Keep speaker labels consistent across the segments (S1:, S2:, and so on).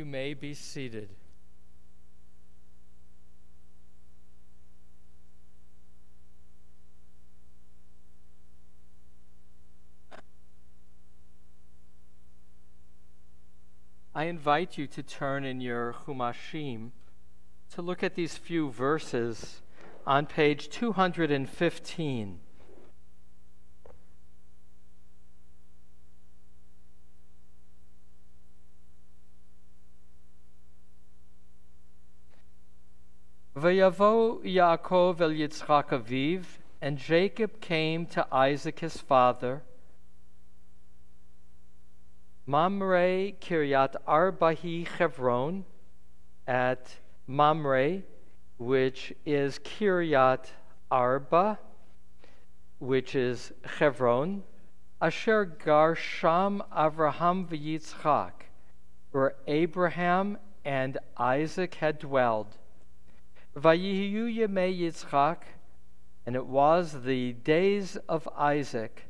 S1: You may be seated. I invite you to turn in your Chumashim to look at these few verses on page 215. Vayavo Yaakov el Yitzchak aviv, and Jacob came to Isaac his father. Mamre Kiryat Arbahi Chevron, at Mamre, which is Kiryat Arba, which is Chevron, Asher Gar Sham Avraham v'Yitzchak, where Abraham and Isaac had dwelled. Vayihu Yemei Yitzchak, and it was the days of Isaac,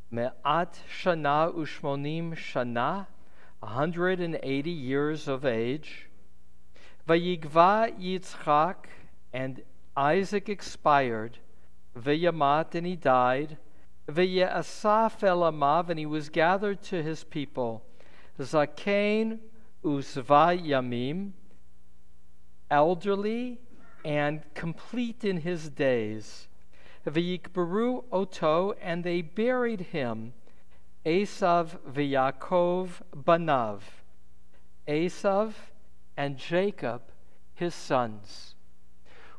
S1: Me'at Shana Ushmonim Shana, 180 years of age. Vayigva Yitzchak, and Isaac expired. Vayamat, and he died. Vayeasaf el amav, and he was gathered to his people. Zakein usva yamim, elderly and complete in his days. Vayikberu oto, and they buried him. Esav v'Yaakov banav, Esav and Jacob his sons.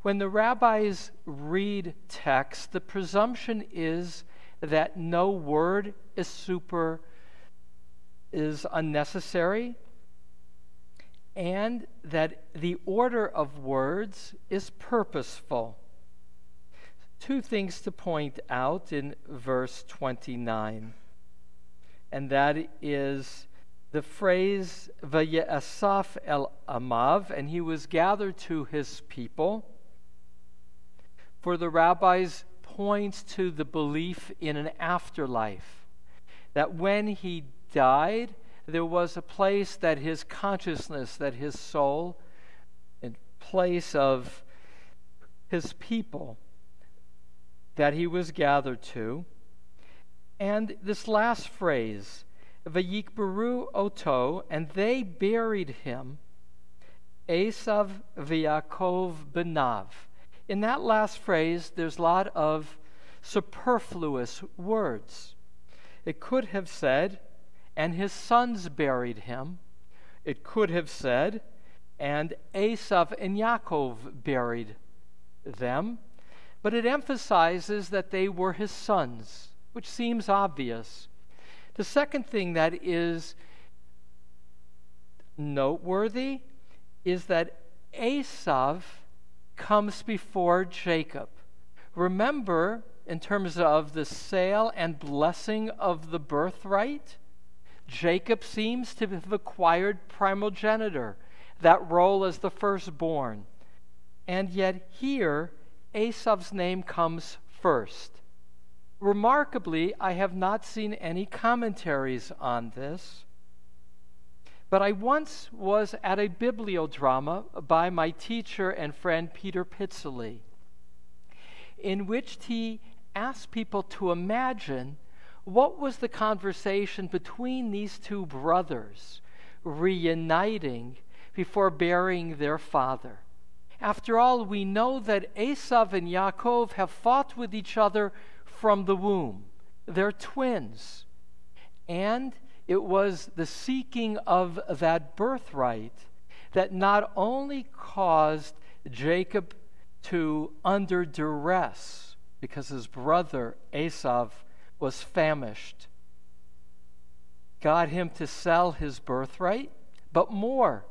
S1: When the rabbis read text, the presumption is that no word is unnecessary, and that the order of words is purposeful. Two things to point out in verse 29, and that is the phrase Vayeasaf el amav, and he was gathered to his people. For the rabbis points to the belief in an afterlife, that when he died, there was a place that his consciousness, that his soul, in place of his people, that he was gathered to. And this last phrase, Vayikberu oto, and they buried him, Esav v'Yaakov b'nav. In that last phrase, there's a lot of superfluous words. It could have said, and his sons buried him. It could have said, and Esav and Yaakov buried them. But it emphasizes that they were his sons, which seems obvious. The second thing that is noteworthy is that Esav comes before Jacob. Remember, in terms of the sale and blessing of the birthright, Jacob seems to have acquired primogeniture, that role as the firstborn. And yet here, Esav's name comes first. Remarkably, I have not seen any commentaries on this, but I once was at a bibliodrama by my teacher and friend Peter Pitzeli, in which he asked people to imagine what was the conversation between these two brothers reuniting before burying their father. After all, we know that Esav and Yaakov have fought with each other from the womb. They're twins. And it was the seeking of that birthright that not only caused Jacob to, under duress, because his brother Esav was famished, got him to sell his birthright, but more,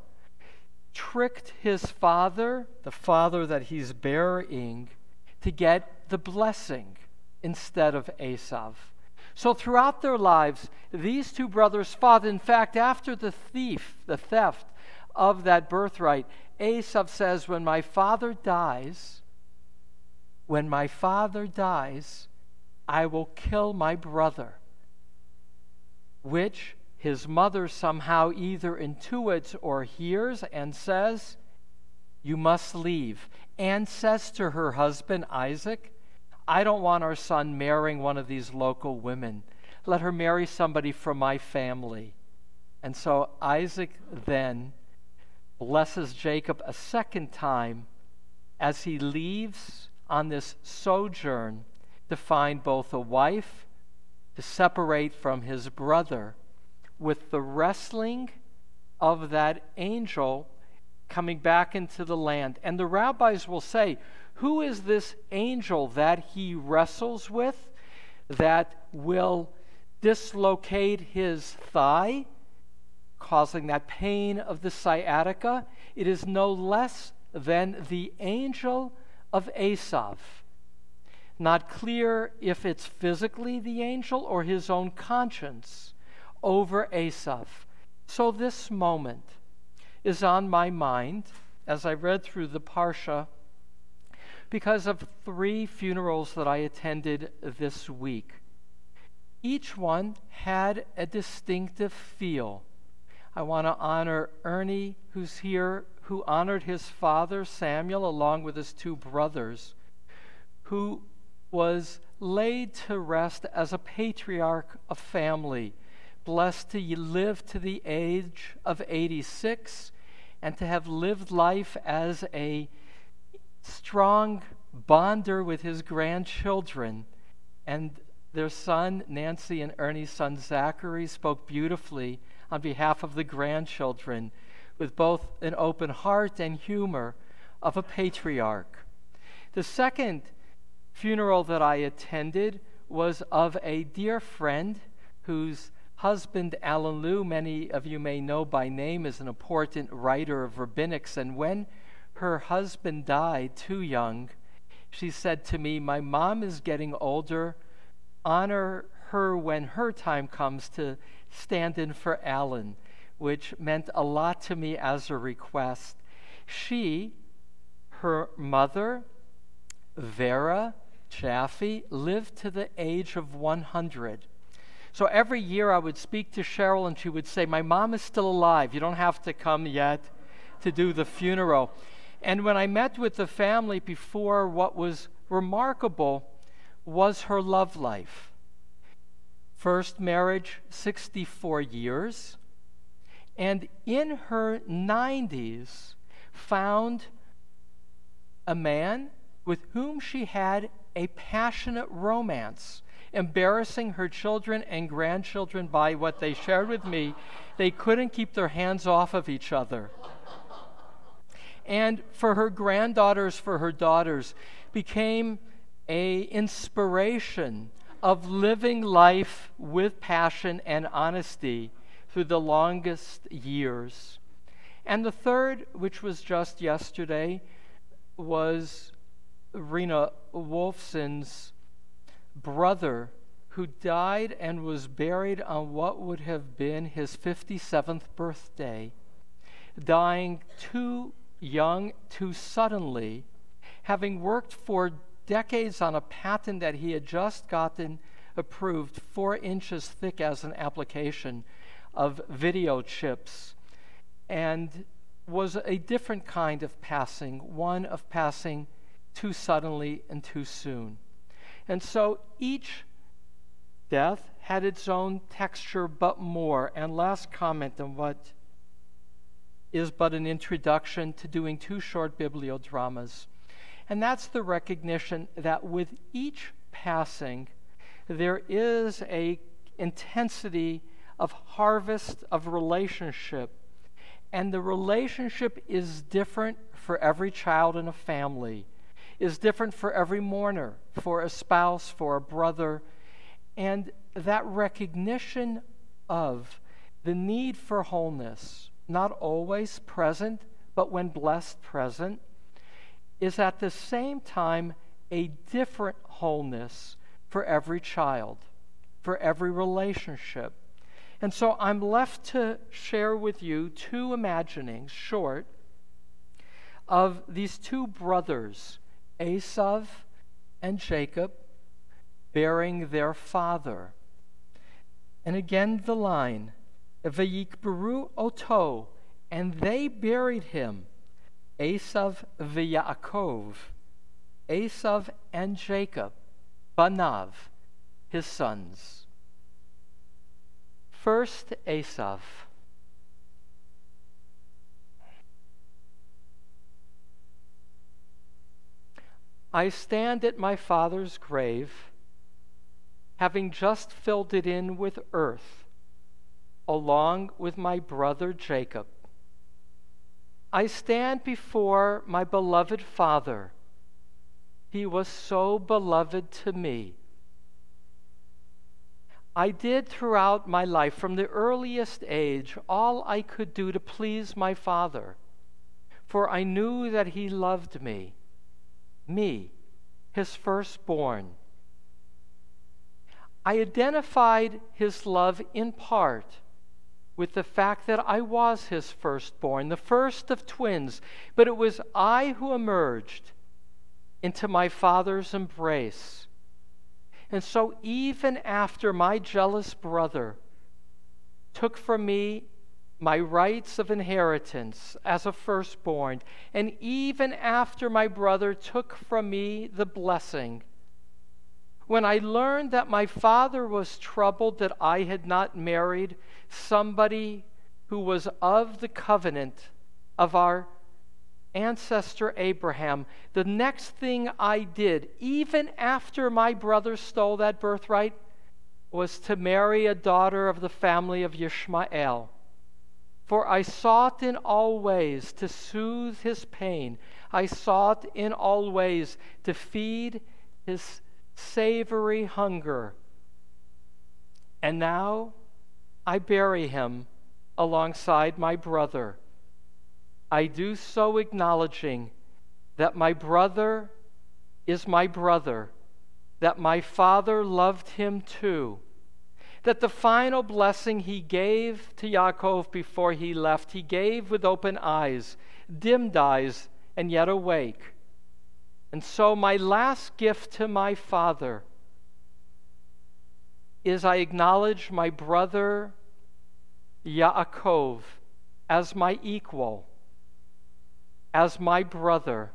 S1: tricked his father, the father that he's burying, to get the blessing instead of Esav. So throughout their lives, these two brothers fought. In fact, after the theft of that birthright, Esav says, when my father dies, I will kill my brother, which His mother somehow either intuits or hears and says, "You must leave," and says to her husband, Isaac, "I don't want our son marrying one of these local women. Let her marry somebody from my family." And so Isaac then blesses Jacob a second time as he leaves on this sojourn to find both a wife, to separate from his brother, with the wrestling of that angel coming back into the land. And the rabbis will say, who is this angel that he wrestles with that will dislocate his thigh, causing that pain of the sciatica? It is no less than the angel of Esau. Not clear if it's physically the angel or his own conscience over Esau. So this moment is on my mind as I read through the Parsha because of 3 funerals that I attended this week. Each one had a distinctive feel. I want to honor Ernie, who's here, who honored his father, Samuel, along with his 2 brothers, who was laid to rest as a patriarch of family, blessed to live to the age of 86 and to have lived life as a strong bonder with his grandchildren. And their son, Nancy, and Ernie's son, Zachary, spoke beautifully on behalf of the grandchildren with both an open heart and humor of a patriarch. The second funeral that I attended was of a dear friend whose husband, Alan Liu, many of you may know by name, is an important writer of rabbinics. And when her husband died too young, she said to me, "My mom is getting older. Honor her when her time comes to stand in for Alan," which meant a lot to me as a request. She, her mother, Vera Jaffe, lived to the age of 100. So every year I would speak to Cheryl and she would say, "My mom is still alive. You don't have to come yet to do the funeral." And when I met with the family before, what was remarkable was her love life. First marriage, 64 years, and in her 90s found a man with whom she had a passionate romance, embarrassing her children and grandchildren by what they shared with me. They couldn't keep their hands off of each other. And for her granddaughters, for her daughters, became an inspiration of living life with passion and honesty through the longest years. And the third, which was just yesterday, was Rena Wolfson's brother, who died and was buried on what would have been his 57th birthday, dying too young, too suddenly, having worked for decades on a patent that he had just gotten approved, 4 inches thick as an application of video chips, and was a different kind of passing, one of passing too suddenly and too soon. And so each death had its own texture, but more. And last comment on what is but an introduction to doing 2 short bibliodramas. And that's the recognition that with each passing, there is a intensity of harvest of relationship. And the relationship is different for every child in a family, is different for every mourner, for a spouse, for a brother. And that recognition of the need for wholeness, not always present, but when blessed present, is at the same time a different wholeness for every child, for every relationship. And so I'm left to share with you 2 imaginings, short, of these 2 brothers, Esau and Jacob, bearing their father. And again the line, Vayikberu oto, and they buried him, Esau v'Yaakov, Esau and Jacob, banav, his sons. First, Esau. I stand at my father's grave, having just filled it in with earth, along with my brother Jacob. I stand before my beloved father. He was so beloved to me. I did throughout my life, from the earliest age, all I could do to please my father, for I knew that he loved me, his firstborn. I identified his love in part with the fact that I was his firstborn, the first of twins, but it was I who emerged into my father's embrace. And so even after my jealous brother took from me my rights of inheritance as a firstborn, and even after my brother took from me the blessing, when I learned that my father was troubled that I had not married somebody who was of the covenant of our ancestor Abraham, the next thing I did, even after my brother stole that birthright, was to marry a daughter of the family of Ishmael. For I sought in all ways to soothe his pain. I sought in all ways to feed his savory hunger. And now I bury him alongside my brother. I do so acknowledging that my brother is my brother, that my father loved him too, that the final blessing he gave to Yaakov before he left, he gave with open eyes, dimmed eyes, and yet awake. And so my last gift to my father is I acknowledge my brother Yaakov as my equal, as my brother.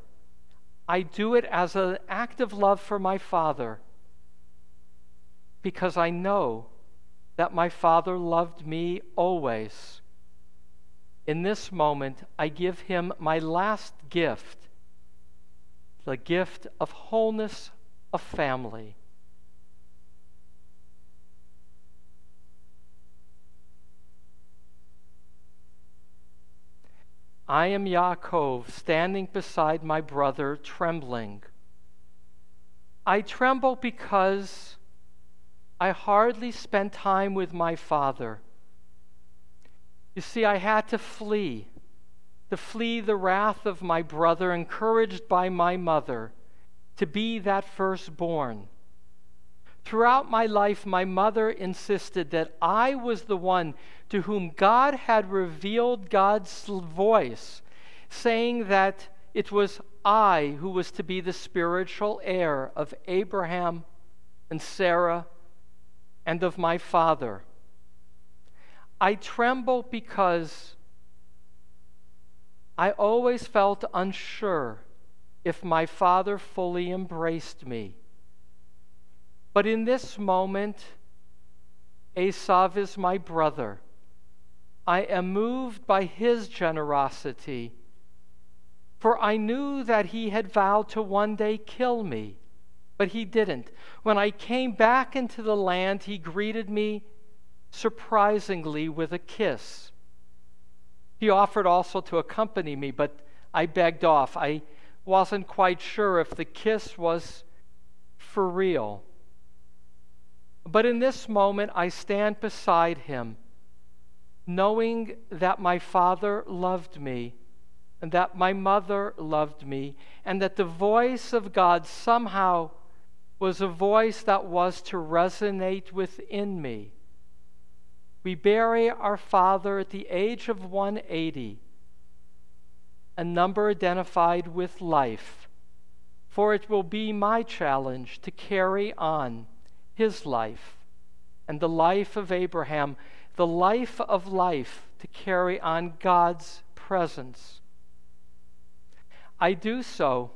S1: I do it as an act of love for my father, because I know that my father loved me always. In this moment, I give him my last gift, the gift of wholeness of family. I am Yaakov, standing beside my brother, trembling. I tremble because I hardly spent time with my father. You see, I had to flee the wrath of my brother, encouraged by my mother to be that firstborn. Throughout my life, my mother insisted that I was the one to whom God had revealed God's voice, saying that it was I who was to be the spiritual heir of Abraham and Sarah and of my father. I tremble because I always felt unsure if my father fully embraced me. But in this moment, Esau is my brother. I am moved by his generosity, for I knew that he had vowed to one day kill me, but he didn't. When I came back into the land, he greeted me surprisingly with a kiss. He offered also to accompany me, but I begged off. I wasn't quite sure if the kiss was for real. But in this moment, I stand beside him, knowing that my father loved me, and that my mother loved me, and that the voice of God somehow was a voice that was to resonate within me. We bury our father at the age of 180, a number identified with life, for it will be my challenge to carry on his life and the life of Abraham, the life of life to carry on God's presence. I do so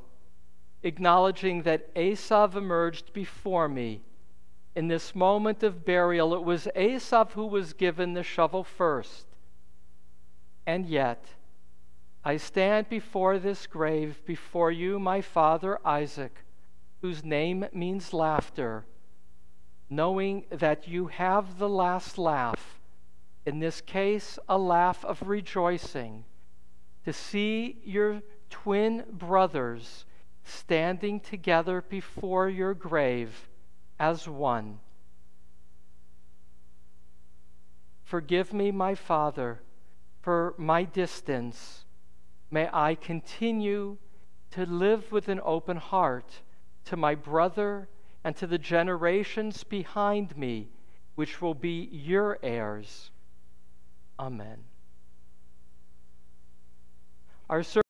S1: acknowledging that Esau emerged before me. In this moment of burial, it was Esau who was given the shovel first. And yet, I stand before this grave, before you, my father Isaac, whose name means laughter, knowing that you have the last laugh, in this case, a laugh of rejoicing, to see your twin brothers standing together before your grave as one. Forgive me, my Father, for my distance. May I continue to live with an open heart to my brother and to the generations behind me, which will be your heirs. Amen. Our